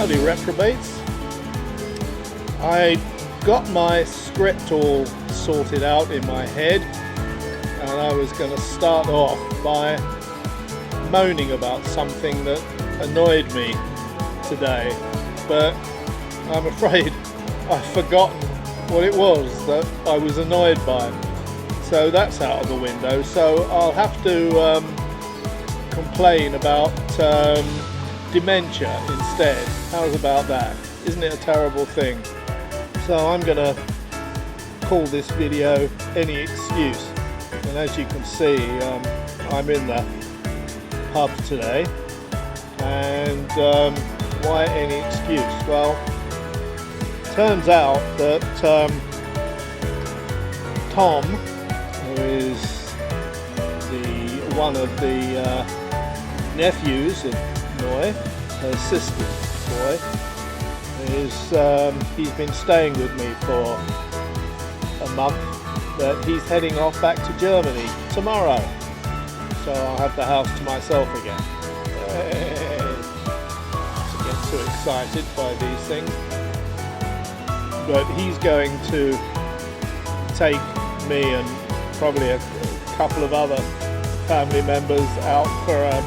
Howdy reprobates. I got my script all sorted out in my head, and I was going to start off by moaning about something that annoyed me today, but I'm afraid I've forgotten what it was that I was annoyed by. So that's out of the window, so I'll have to complain about dementia instead. How's about that? Isn't it a terrible thing? So I'm gonna call this video Any Excuse, and as you can see, I'm in the pub today, and why any excuse? Well, turns out that Tom, who is one of the nephews of Noi, her sister's boy, he's been staying with me for a month, but he's heading off back to Germany tomorrow, so I'll have the house to myself again. I get too excited by these things, but he's going to take me and probably a couple of other family members out for a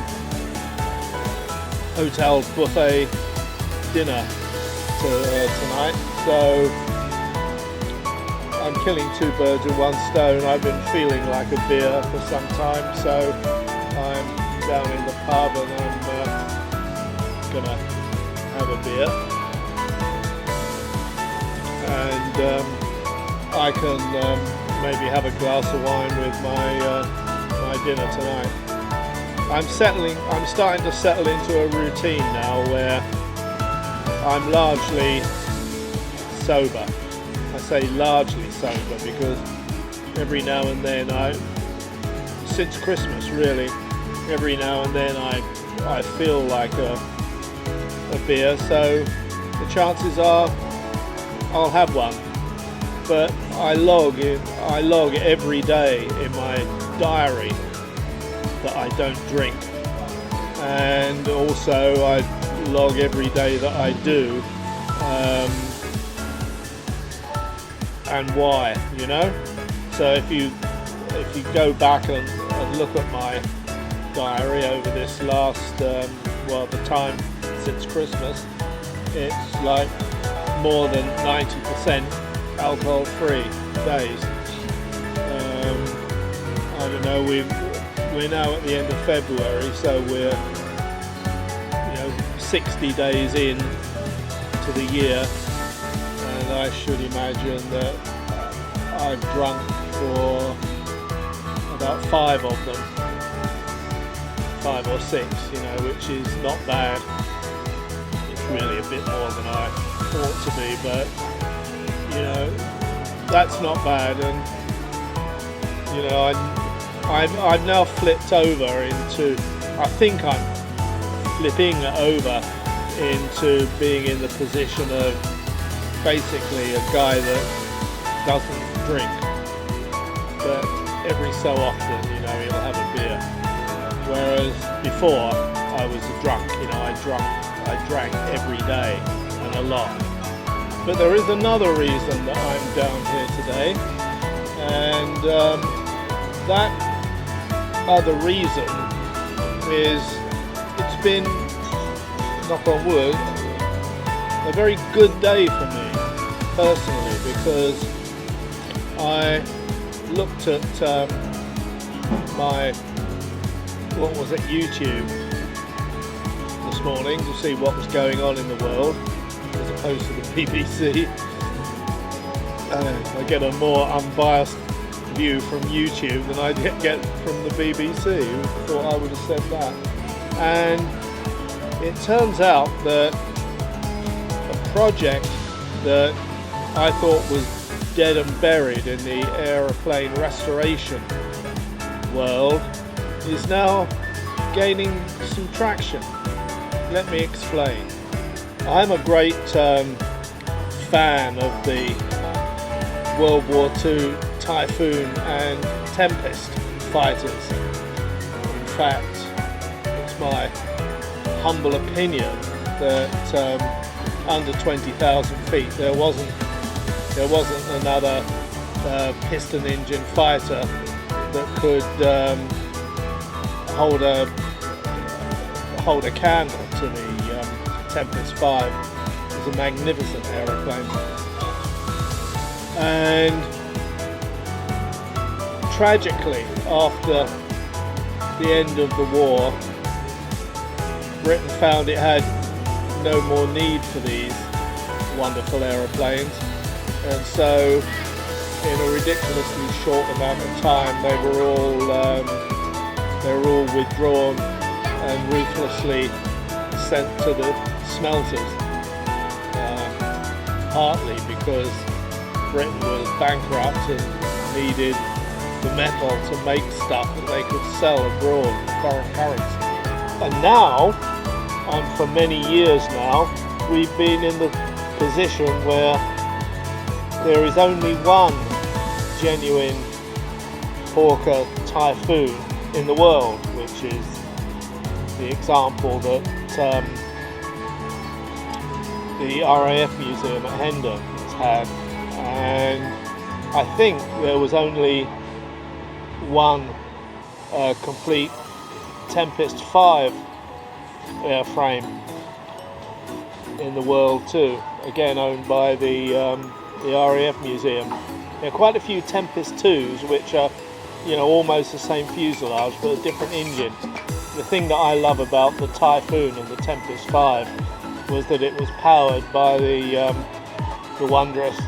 hotel buffet dinner tonight, so I'm killing two birds with one stone. I've been feeling like a beer for some time, so I'm down in the pub and I'm gonna have a beer, and I can maybe have a glass of wine with my dinner tonight. I'm starting to settle into a routine now where I'm largely sober. I say largely sober because every now and then, since Christmas really, every now and then I feel like a beer, so the chances are I'll have one. But I log every day in my diary that I don't drink, and also I log every day that I do, and why, you know. So if you go back and look at my diary over this last the time since Christmas, it's like more than 90% alcohol-free days. I don't know, we're now at the end of February, so we're 60 days in to the year, and I should imagine that I've drunk for about 5 of them, 5 or 6, which is not bad. It's really a bit more than I ought to be, but that's not bad. And I've now flipped over into, I think I'm flipping over into being in the position of basically a guy that doesn't drink, but every so often, he'll have a beer. Whereas before, I was a drunk. I drank every day and a lot. But there is another reason that I'm down here today, and that other reason is it's been, knock on wood, a very good day for me personally, because I looked at my YouTube this morning to see what was going on in the world, as opposed to the BBC. I get a more unbiased view from YouTube than I get from the BBC. Who thought I would have said that? And it turns out that a project that I thought was dead and buried in the aeroplane restoration world is now gaining some traction. Let me explain. I'm a great fan of the World War II Typhoon and Tempest fighters. In fact, it's my humble opinion that under 20,000 feet. There wasn't another piston engine fighter that could hold a candle to the Tempest 5. It was a magnificent aeroplane. And tragically, after the end of the war, Britain found it had no more need for these wonderful aeroplanes, and so in a ridiculously short amount of time they were all withdrawn and ruthlessly sent to the smelters, partly because Britain was bankrupt and needed the metal to make stuff that they could sell abroad in foreign currency. And now, and for many years now, we've been in the position where there is only one genuine Hawker Typhoon in the world, which is the example that the RAF Museum at Hendon has had. And I think there was only one complete Tempest 5 airframe in the world too, again owned by the RAF Museum. There are quite a few Tempest 2s which are, you know, almost the same fuselage but a different engine. The thing that I love about the Typhoon and the Tempest 5 was that it was powered by the wondrous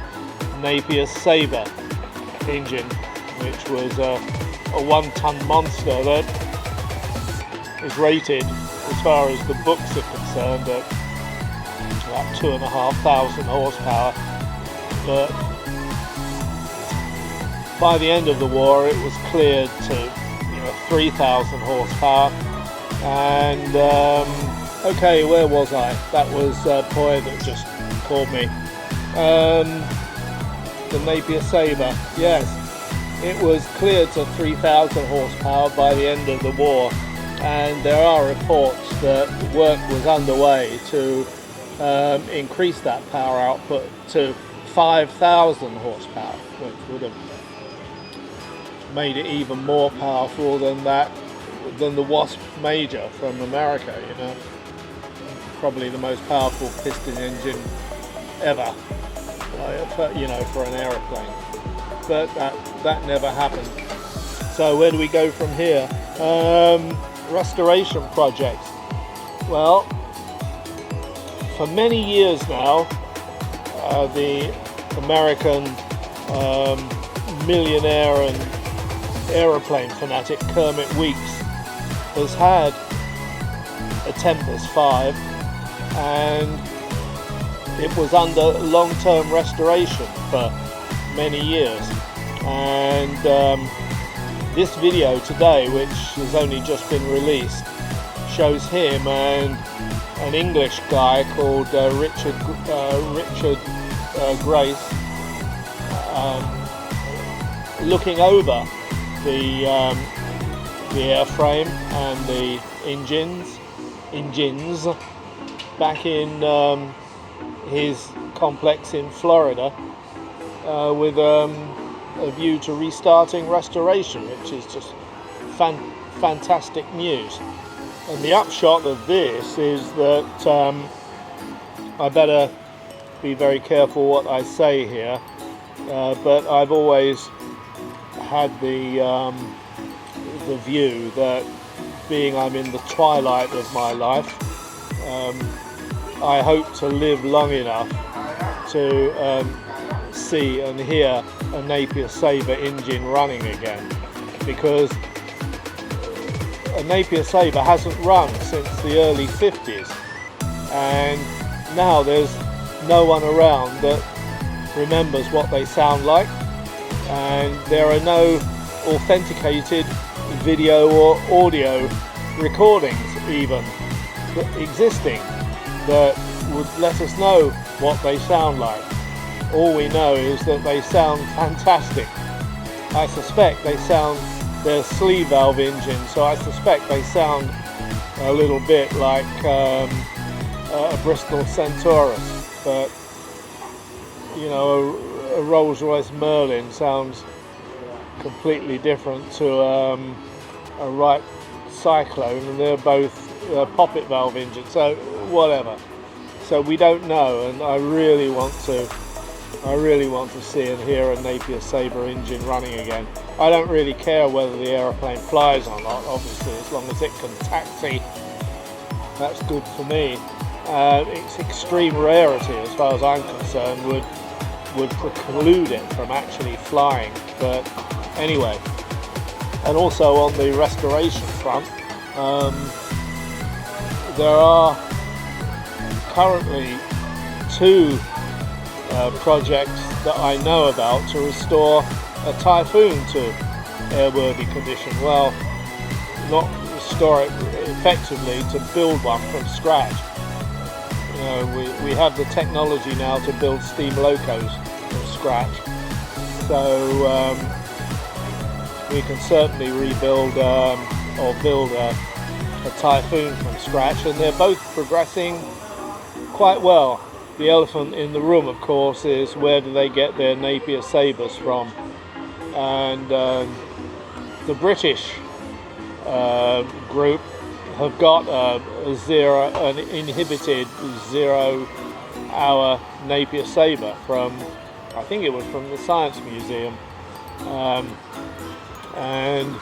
Napier Sabre engine, which was a 1-ton monster that is rated, as far as the books are concerned, at about 2,500 horsepower. But by the end of the war, it was cleared to 3,000 horsepower. And okay, where was I? That was Poy that just called me. The Napier Sabre, yes. It was cleared to 3,000 horsepower by the end of the war, and there are reports that work was underway to increase that power output to 5,000 horsepower, which would have made it even more powerful than the Wasp Major from America, you know. Probably the most powerful piston engine ever, for an aeroplane. But that never happened. So where do we go from here? Restoration projects. Well, for many years now, the American millionaire and aeroplane fanatic Kermit Weeks has had a Tempest 5, and it was under long-term restoration for many years. And this video today, which has only just been released, shows him and an English guy called Richard Grace looking over the airframe and the engines back in his complex in Florida, with a view to restarting restoration, which is just fantastic news. And the upshot of this is that I better be very careful what I say here, but I've always had the view that, being I'm in the twilight of my life, I hope to live long enough to see and hear a Napier Sabre engine running again, because a Napier Sabre hasn't run since the early 50s, and now there's no one around that remembers what they sound like, and there are no authenticated video or audio recordings even existing that would let us know what they sound like. All we know is that they sound fantastic. I suspect they're sleeve valve engines, so I suspect they sound a little bit like a Bristol Centaurus. but you know, a Rolls-Royce Merlin sounds completely different to a Wright Cyclone, and they're both poppet valve engines, so whatever. So we don't know, and I really want to see and hear a Napier Sabre engine running again. I don't really care whether the aeroplane flies or not, obviously, as long as it can taxi, that's good for me. It's extreme rarity, as far as I'm concerned, would preclude it from actually flying, but anyway. And also on the restoration front, there are currently 2 projects that I know about to restore a Typhoon to airworthy condition. Well, not restore it effectively, to build one from scratch. You know, we have the technology now to build steam locos from scratch, so we can certainly rebuild or build a Typhoon from scratch, and they're both progressing quite well. The elephant in the room, of course, is where do they get their Napier Sabres from? And the British group have got an inhibited 0-hour Napier Sabre from, I think it was from the Science Museum, and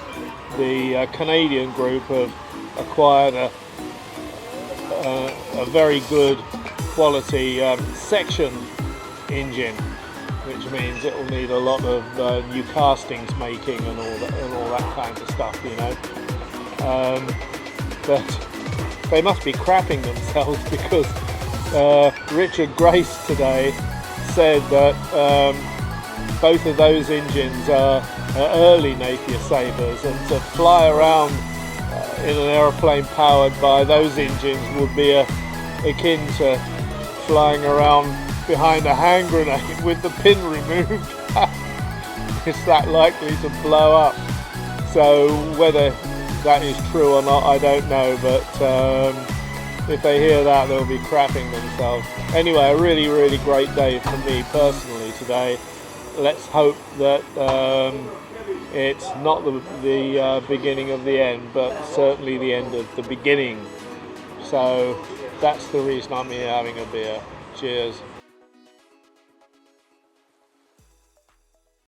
the Canadian group have acquired a very good quality section engine, which means it will need a lot of new castings making and all that kind of stuff, you know. But they must be crapping themselves, because Richard Grace today said that both of those engines are early Napier Sabres, and to fly around in an aeroplane powered by those engines would be akin to flying around behind a hand grenade with the pin removed. It's that likely to blow up. So whether that is true or not, I don't know, but if they hear that, they'll be crapping themselves. Anyway, a really, really great day for me personally today. Let's hope that it's not the beginning of the end, but certainly the end of the beginning. So that's the reason I'm here having a beer. Cheers.